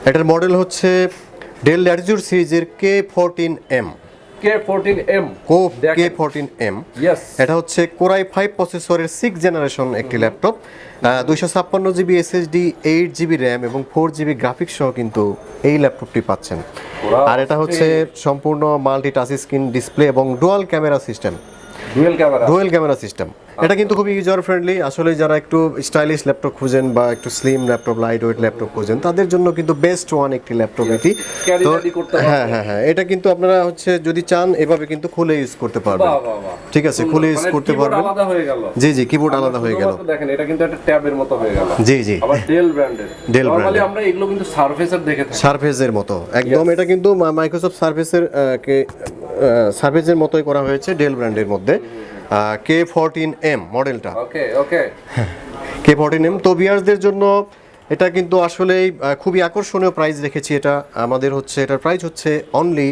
এটার মডেল হচ্ছে del Latitude সিরিজের K14M। K14M K14M, yes. এটা হচ্ছে কোরাই 5 প্রসেসরের 6 জেনারেশন একটি laptop. 256 GB SSD, 8 GB RAM এবং 4 জিবি গ্রাফিক্স সহ কিন্তু এই ল্যাপটপটি পাচ্ছেন। আর এটা হচ্ছে সম্পূর্ণ মাল্টি টাচ স্ক্রিন ডিসপ্লে এবং dual camera system. Dual camera system. এটা কিন্তু খুবই ইউজার ফ্রেন্ডলি। আসলে যারা একটু স্টাইলিশ ল্যাপটপ খুঁজেন বা একটু slim laptop, light weight laptop খুঁজেন, তাদের জন্য কিন্তু বেস্ট ওয়ান একটি ল্যাপটপ এটি। তো হ্যাঁ হ্যাঁ হ্যাঁ, এটা কিন্তু আপনারা হচ্ছে যদি চান এভাবে কিন্তু খুলে ইউজ করতে পারবেন। ঠিক আছে, খুলে ইউজ করতে পারবেন। জি জি, কিবোর্ড আলাদা হয়ে গেল। দেখেন এটা কিন্তু একটা ট্যাবের মতো হয়ে গেল। জি জি, আবার ডেল ব্র্যান্ডের। নরমালি আমরা এগুলো কিন্তু সারফেসের দেখে থাকি, সারফেসের মতো একদম। এটা কিন্তু মাইক্রোসফট সারফেসের মতোই করা হয়েছে ডেল ব্র্যান্ডের মধ্যে। K14M মডেলটা। ওকে K14M। তো ভিউয়ারদের জন্য এটা কিন্তু আসলেই খুবই আকর্ষণীয় প্রাইস রেখেছি। এটা আমাদের হচ্ছে, এটার প্রাইস হচ্ছে অনলি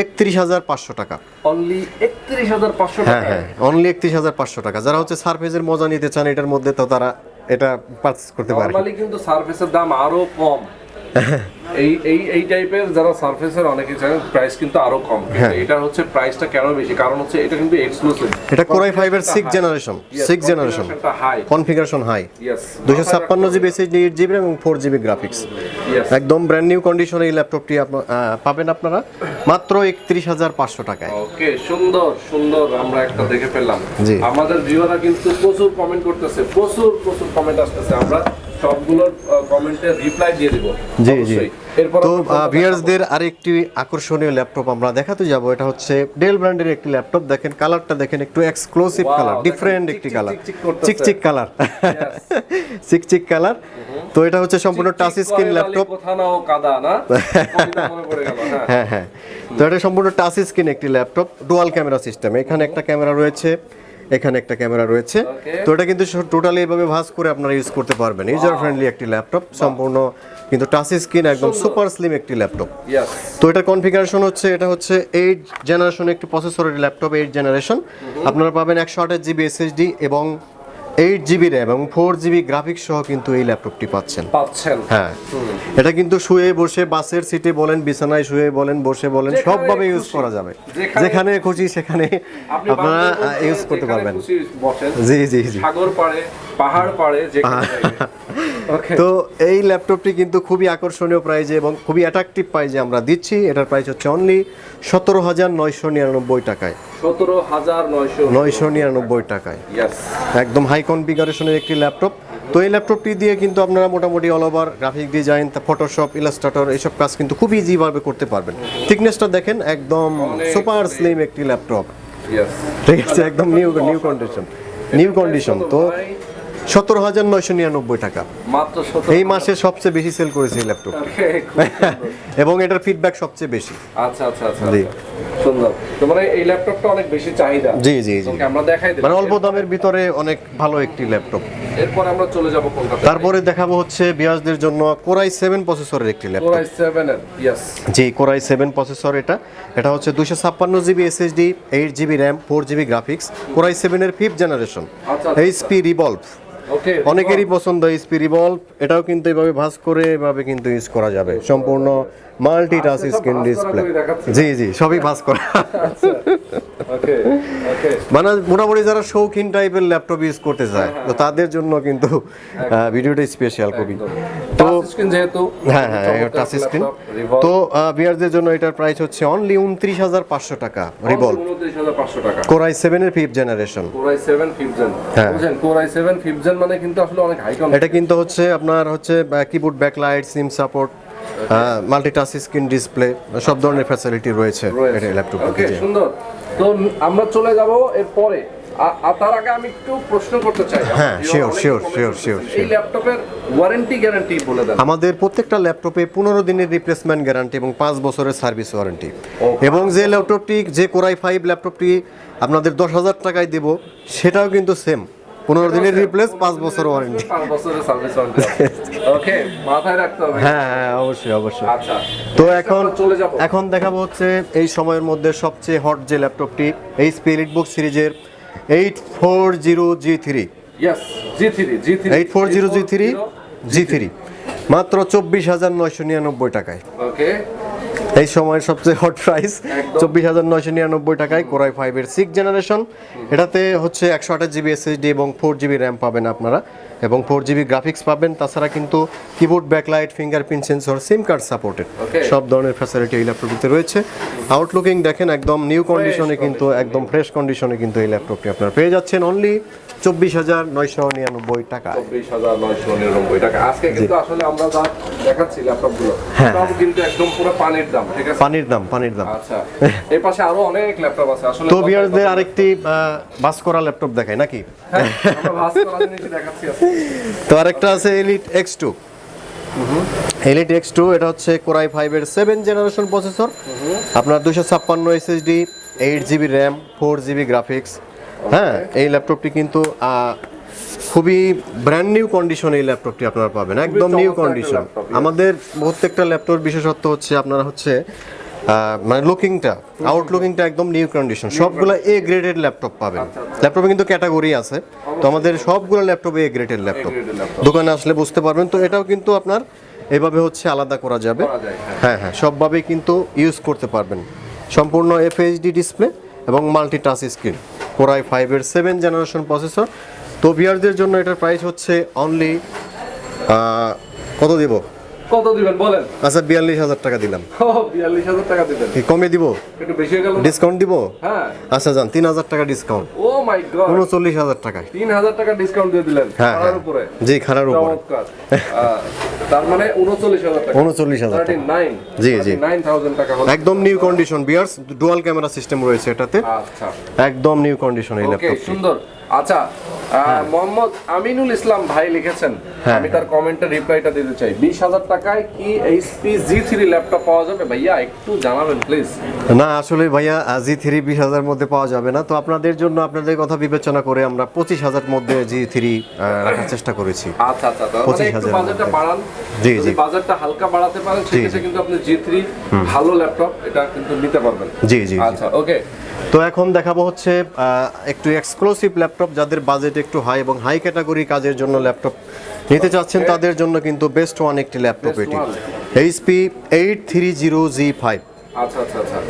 31,500 টাকা। অনলি 31,500 টাকা? হ্যাঁ হ্যাঁ, অনলি 31,500 টাকা। যারা হচ্ছে সারফেসের মজা নিতে চান এটার মধ্যে, তো তারা এটা পারচেজ করতে পারে। নরমালি কিন্তু সারফেসের দাম আরো কম। এই টাইপের যারা সারফেসের অনেকে চান প্রাইস কিন্তু আরো কম। এটা হচ্ছে প্রাইসটা কেন বেশি, কারণ হচ্ছে এটা কিন্তু এক্সক্লুসিভ। এটা কোরাই 5 এর 6 generation. Configuration high. 256 GB SSD, 8 GB এবং 4 জিবি গ্রাফিক্স। একদম ব্র্যান্ড নিউ কন্ডিশনে এই ল্যাপটপটি পাবেন আপনারা মাত্র 31,500 টাকায়। ওকে, সুন্দর সুন্দর। আমরা একটা দেখে ফেললাম। আমাদের ভিউয়াররা কিন্তু প্রচুর কমেন্ট করতেছে, প্রচুর কমেন্ট আসতেছে। আমরা সবগুলোর কমেন্টের রিপ্লাই দিয়ে দেব। জি জি। তো ভিউয়ারদের আরেকটি আকর্ষণীয় ল্যাপটপ আমরা দেখাতে যাব। এটা হচ্ছে ডেল ব্র্যান্ডের একটি ল্যাপটপ। দেখেন কালারটা, দেখেন একটু এক্সক্লুসিভ কালার, ডিফারেন্ট একটি কালার, চিকচিক কালার, চিকচিক কালার। তো এটা হচ্ছে সম্পূর্ণ টাচ স্ক্রিন ল্যাপটপ। হ্যাঁ হ্যাঁ, তো এটা সম্পূর্ণ টাচ স্ক্রিন একটি ল্যাপটপ, ডুয়াল ক্যামেরা সিস্টেম। এখানে একটা ক্যামেরা রয়েছে, এখানে একটা ক্যামেরা রয়েছে। তো এটা কিন্তু টোটালি এভাবে ভাঁজ করে আপনারা ইউজ করতে পারবেন। ইউজার ফ্রেন্ডলি একটি ল্যাপটপ, সম্পূর্ণ কিন্তু টাচ স্ক্রিন, একদম সুপার স্লিম একটি ল্যাপটপ। তো এটা কনফিগারেশন হচ্ছে, এটা হচ্ছে 8 জেনারেশন একটি প্রসেসরের ল্যাপটপ। 8 জেনারেশন আপনারা পাবেন 128 জিবি এসএসডি এবং 8 জিবি র্যাম এবং 4 জিবি গ্রাফিক্স সহ কিন্তু এই ল্যাপটপটি পাচ্ছেন। হ্যাঁ, এটা কিন্তু শুয়ে বসে, বাসের সিটে বলেন, বিছানায় শুয়ে বলেন, বসে বলেন, সবভাবে ইউজ করা যাবে। যেখানে খুশি সেখানে আপনারা ইউজ করতে পারবেন। জি জি জি, সাগর পাড়ে, পাহাড় পাড়ে, তো এই ল্যাপটপটি কিন্তু খুবই আকর্ষণীয় প্রাইজে এবং খুবই অ্যাট্রাকটিভ প্রাইজে আমরা দিচ্ছি। এটার প্রাইস হচ্ছে অনলি 17,999 টাকায়। 17,999 টাকায় একদম হাই কনফিগারেশনের একটি ল্যাপটপ। তো এই ল্যাপটপটি দিয়ে কিন্তু আপনারা মোটামুটি all over graphic design, Photoshop, Illustrator এইসব কাজ কিন্তু খুব ইজিভাবে করতে পারবেন। থিকনেসটা দেখেন, একদম সুপার স্লিম একটি ল্যাপটপ। ঠিক আছে, একদম নিউ কন্ডিশন। তো 17,999 টাকা মাত্র। এই মাসে সবচেয়ে বেশি সেল করেছে এই ল্যাপটপ এবং এটার ফিডব্যাক সবচেয়ে বেশি। আচ্ছা আচ্ছা আচ্ছা, জি সুন্দর। তো মানে এই ল্যাপটপটা অনেক বেশি চাহিদা। জি জি জি, আমরা দেখাই দেব, মানে অল্প দামের ভিতরে অনেক ভালো একটি ল্যাপটপ। এরপর আমরা চলে যাব কোনটা? তারপরে দেখাবো হচ্ছে বিয়াসদের জন্য কোরাই 7 প্রসেসরের একটি ল্যাপটপ। কোরাই 7 এর, ইয়েস জি, কোরাই 7 প্রসেসর। এটা হচ্ছে 256 GB SSD, 8 GB RAM, 4 GB graphics. Core i 7 এর 5th জেনারেশন। এইচপি রিভলভ, অনেকেরই পছন্দ এইচপি রিভলভ। এটাও কিন্তু এভাবে ভাঁজ করে এভাবে কিন্তু ইউজ করা যাবে। সম্পূর্ণ মাল্টি টাচ স্ক্রিন ডিসপ্লে। জি জি, সবই ভাঁজ করা। মানে মোটামুটি যারা শৌখিন টাইপের ল্যাপটপ ইউজ করতে চায়, তো তাদের জন্য কিন্তু ভিডিওটা স্পেশাল খুবই। তো হ্যাঁ হ্যাঁ, টাচ স্ক্রিন। তো ভিউয়ারদের জন্য এটার প্রাইস হচ্ছে অনলি 29,500 টাকা। রিভলভ, কোরাই 7 এর 5th generation. Core i 7 5th gen, বুঝেন? কোরাই 7 5th জেন মানে কিন্তু আসলে অনেক হাই কন্ডিশন। এটা কিন্তু হচ্ছে আপনার হচ্ছে কিবোর্ড, ব্যাকলাইট, সিম support, multi touch screen display, সব ধরনের ফ্যাসিলিটি রয়েছে এই ল্যাপটপে। ওকে, সুন্দর। তো আমরা চলে যাব এরপরে। তার আগে আমি একটু প্রশ্ন করতে চাই। হ্যাঁ, শিওর। এই ল্যাপটপের ওয়ারেন্টি গ্যারান্টি বলে দেন। আমাদের প্রত্যেকটা ল্যাপটপে 15 দিনের রিপ্লেসমেন্ট গ্যারান্টি এবং 5 বছরের সার্ভিস ওয়ারেন্টি। এবং যে ল্যাপটপটি, যে কোরাই 5 ল্যাপটপটি আপনাদের 10,000 টাকায় দেব, সেটাও কিন্তু সেম 15 দিনের রিপ্লেস, 5 বছর ওয়ারেন্টি, 5 বছরের সার্ভিস ওয়ারেন্টি। ওকে, মাথায় রাখতে হবে। হ্যাঁ, অবশ্যই। আচ্ছা, তো এখন দেখাবো হচ্ছে এই সময়ের মধ্যে সবচেয়ে হট যে ল্যাপটপটি, এইচপি এলিটবুক সিরিজের 840G3। ইয়েস, G3 840G3 মাত্র 24,999 টাকায়। ওকে, এই সময়ের সবচেয়ে হট প্রাইস 24,999 টাকায় কোরাই 5 এর 6 জেনারেশন। এটাতে হচ্ছে 128 জিবি এসএসডি এবং 4 জিবি র্যাম পাবেন আপনারা, এবং 4 জিবি গ্রাফিক্স পাবেন। তাছাড়া কিন্তু কিবোর্ড, ব্যাকলাইট, ফিঙ্গারপ্রিন্ট সেন্সর, সিম কার্ড সাপোর্টেড, সব ধরনের ফ্যাসিলিটি এই ল্যাপটপটিতে রয়েছে। আউটলুকিং দেখেন একদম নিউ কন্ডিশনে, কিন্তু একদম ফ্রেশ কন্ডিশনে কিন্তু এই ল্যাপটপটি আপনারা পেয়ে যাচ্ছেন অনলি 24,999 টাকা। 24,999 টাকা। আজকে কিন্তু আসলে আমরা যা দেখাচ্ছি ল্যাপটপগুলো, সব কিন্তু একদম পুরো পানির দাম, ঠিক আছে? পানির দাম। আচ্ছা, এই পাশে আরো অনেক ল্যাপটপ আছে আসলে। তো ভিউয়ারদের আরেকটি বাস করা ল্যাপটপ দেখাই নাকি? হ্যাঁ, আমরা ভাস করা জিনিস দেখাচ্ছি আজকে। তো আরেকটা আছে এলিট X2। এলিট X2 এটা হচ্ছে কোরাই 5 এর 7 জেনারেশন প্রসেসর, আপনার 256 SSD, 8 GB RAM, 4 GB graphics. হ্যাঁ, এই ল্যাপটপটি কিন্তু খুবই ব্র্যান্ড নিউ কন্ডিশনে এই ল্যাপটপটি আপনারা পাবেন, একদম নিউ কন্ডিশন। আমাদের প্রত্যেকটা ল্যাপটপের বিশেষত্ব হচ্ছে আপনারা হচ্ছে মানে আউটলুকিংটা একদম নিউ কন্ডিশন। সবগুলো এ গ্রেডেড ল্যাপটপ পাবেন। ল্যাপটপে কিন্তু ক্যাটাগরি আছে, তো আমাদের সবগুলো ল্যাপটপ এ গ্রেডেড ল্যাপটপ। দোকানে আসলে বুঝতে পারবেন। তো এটাও কিন্তু আপনার এভাবে হচ্ছে আলাদা করা যাবে। হ্যাঁ, সবভাবেই কিন্তু ইউজ করতে পারবেন। সম্পূর্ণ এফএইচডি ডিসপ্লে এবং মাল্টি টাচ স্ক্রিন, কোরাই 5 এর 7 জেনারেশন প্রসেসর। তো ভিউয়ারদের জন্য এটার প্রাইস হচ্ছে অনলি কত দিব? কত দিবেন বলেন? আচ্ছা, 42,000 টাকা দিলাম। 42,000 টাকা দিবেন? কমে দিব? একটু বেশি হয়ে গেল। ডিসকাউন্ট দিব? হ্যাঁ। আচ্ছা যান, 3,000 টাকা ডিসকাউন্ট। ও মাই গড, 39,000 টাকায় 3,000 টাকা ডিসকাউন্ট দিয়ে দিলেন খারার উপরে? জি, খারার উপরে। চমৎকার। তার মানে 39,000 টাকা। 39,000 টাকা। 39। জি 9,000 টাকা হলো। একদম new condition viewers, dual camera system রয়েছে এটাতে। আচ্ছা, একদম নিউ কন্ডিশন এই ওকে, ল্যাপটপটি। সুন্দর। আচ্ছা, মোহাম্মদ আমিনুল ইসলাম ভাই লিখেছেন, আমি তার কমেন্টের রিপ্লাইটা দিতে চাই। 20,000 টাকায় কি HP G3 ল্যাপটপ পাওয়া যাবে ভাইয়া? একটু জানাবেন প্লিজ। না আসলে ভাইয়া, G3 20,000 মধ্যে পাওয়া যাবে না। তো আপনাদের জন্য, আপনাদের কথা বিবেচনা করে আমরা 25,000 মধ্যে G3 রাখার চেষ্টা করেছি। আচ্ছা, মানে একটু বাজেটটা বাড়ান। জি, যদি বাজেটটা হালকা বাড়াতে পারেন সেক্ষেত্রে কিন্তু আপনি G3 ভালো ল্যাপটপ এটা কিন্তু নিতে পারবেন। জি। আচ্ছা, ওকে। তো এখন দেখাবো হচ্ছে একটু এক্সক্লুসিভ ল্যাপটপ, যাদের বাজেট একটু হাই এবং হাই ক্যাটাগরি কাজের জন্য ল্যাপটপ নিতে চাচ্ছেন তাদের জন্য কিন্তু বেস্ট ওয়ান একটি ল্যাপটপ এটি। HP 830G5,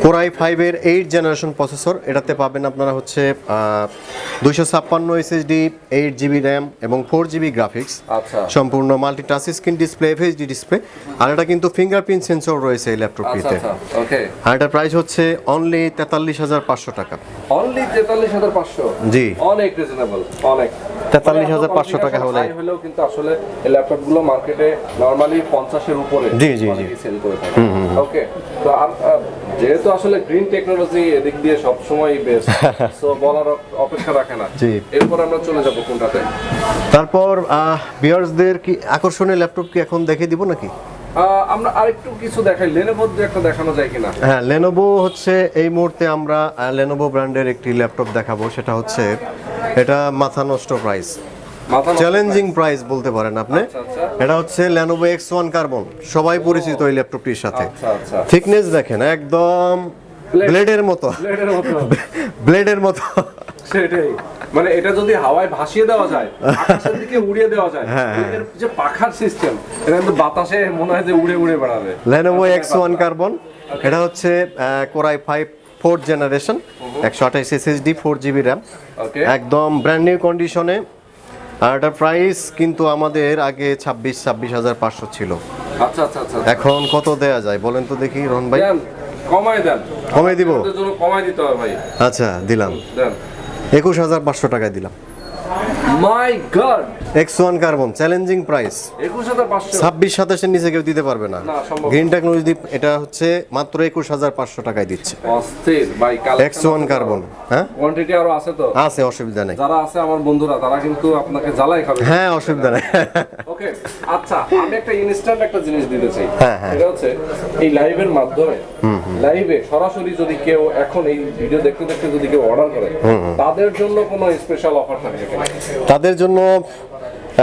কোরাই 5 এর 8 জেনারেশন প্রসেসর। এটাতে পাবেন আপনারা হচ্ছে 256 এসএসডি, 8 জিবি র্যাম এবং 4 জিবি গ্রাফিক্স। সম্পূর্ণ multi touch screen display, FHD display. আর এটা কিন্তু ফিঙ্গারপ্রিন্ট সেন্সর রয়েছে এই ল্যাপটপটিতে। আর এটার প্রাইস হচ্ছে অনলি 43,500 টাকা। অনলি 43,500? জি, অনেক রিজনেবল, অনেক। 43,500 টাকা হলেও কিন্তু আসলে এই ল্যাপটপগুলো মার্কেটে নরমালি 50 এর উপরে জি সেল করে থাকে। ওকে, তো যেহেতু আসলে গ্রিন টেকনোলজি এদিক দিয়ে সব সময় বেস্ট, সো বলার অপেক্ষা রাখে না। এরপর আমরা চলে যাব কোনটাতে? তারপর ভিউয়ার্সদের কি আকর্ষণীয় ল্যাপটপ কি এখন দেখে দিব নাকি? আমরা আরেকটু কিছু দেখাই, লেনোভোর যে একটা দেখানো যায় কিনা? হ্যাঁ, লেনোভো হচ্ছে এই মুহূর্তে আমরা লেনোভো ব্র্যান্ডের একটি ল্যাপটপ দেখাবো। সেটা হচ্ছে, এটা মাথা নষ্ট প্রাইস, চ্যালেঞ্জিং প্রাইস বলতে পারেন আপনি। এটা হচ্ছে Lenovo X1 কার্বন, সবাই পরিচিত এই ল্যাপটপটির সাথে। থিকনেস দেখেন একদম ব্লেডের মতো। সেটাই, মানে এটা যদি হাওয়ায় ভাসিয়ে দেওয়া যায়, আকাশের দিকে উড়িয়ে দেওয়া যায়, এর যে পাখার সিস্টেম, এটা কিন্তু বাতাসে মনে হয় যে উড়ে উড়ে বেড়াবে। Lenovo X1 কার্বন, এটা হচ্ছে core i 5 4th generation, 128 SSD, 4 GB RAM, একদম ব্র্যান্ড নিউ কন্ডিশনে। আর এটার প্রাইস কিন্তু আমাদের আগে 26,500 ছিল। আচ্ছা, এখন কত দেয়া যায় বলেন তো দেখি রহন ভাই? কমাই দেন। কমাই দিব? কমাই দিতে হবে ভাই। আচ্ছা, দিলাম, 21,500 টাকায় দিলাম। My God, X1 carbon challenging price 21,500। 26-27 এর নিচে কেউ দিতে পারবে না। গ্রিন টেকনোলজি এটা হচ্ছে মাত্র 21,500 টাকায় দিচ্ছে। অস্থির ভাই, X1 কার্বন। হ্যাঁ, কোয়ান্টিটি আরো আছে তো? আছে, অসুবিধা নেই। যারা আছে আমার বন্ধুরা, তারা কিন্তু আপনাকে জ্বালাই খাবে। হ্যাঁ, অসুবিধা নেই। ওকে, আচ্ছা, আমি একটা ইনস্ট্যান্ট একটা জিনিস দিতে চাই। এটা হচ্ছে এই লাইভের মাধ্যমে, লাইভে সরাসরি যদি কেউ এখন এই ভিডিও দেখতে দেখতে যদি কেউ অর্ডার করে, তাদের জন্য কোনো স্পেশাল অফার থাকবে কিনা? তাদের জন্য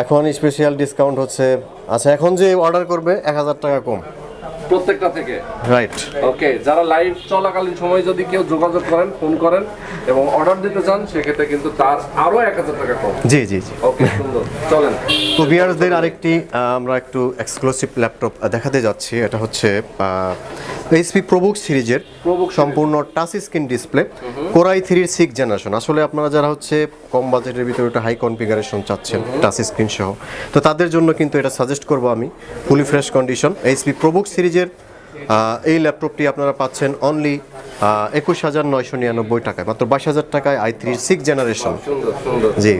এখন স্পেশাল ডিসকাউন্ট হচ্ছে, আচ্ছা এখন যে অর্ডার করবে 1,000 টাকা কম। প্রত্যেকটা থেকে রাইট। ওকে, যারা লাইভ চলাকালীন সময় যদি কেউ যোগাযোগ করেন, ফোন করেন এবং অর্ডার দিতে চান, সেক্ষেত্রে কিন্তু তার আরো 1000 টাকা কম। জি জি জি। ওকে, সুন্দর, চলেন। তো ভিউয়ারদের আরেকটি আমরা একটু এক্সক্লুসিভ ল্যাপটপ দেখাতে যাচ্ছি। এটা হচ্ছে এইচপি প্রোবুক সিরিজের সম্পূর্ণ touch screen display, core i 3 6 generation. আসলে আপনারা যারা হচ্ছে কম বাজেটের ভিতরে একটা হাই কনফিগারেশন চাচ্ছেন টাচ স্ক্রিন সহ, তো তাদের জন্য কিন্তু এটা সাজেস্ট করব আমি। Fully fresh condition HP ProBook সিরিজের এই ল্যাপটপটি আপনারা পাচ্ছেন অনলি 21,999 টাকায়, মাত্র 22,000 টাকায় i3 6 জেনারেশন। সুন্দর সুন্দর। জি।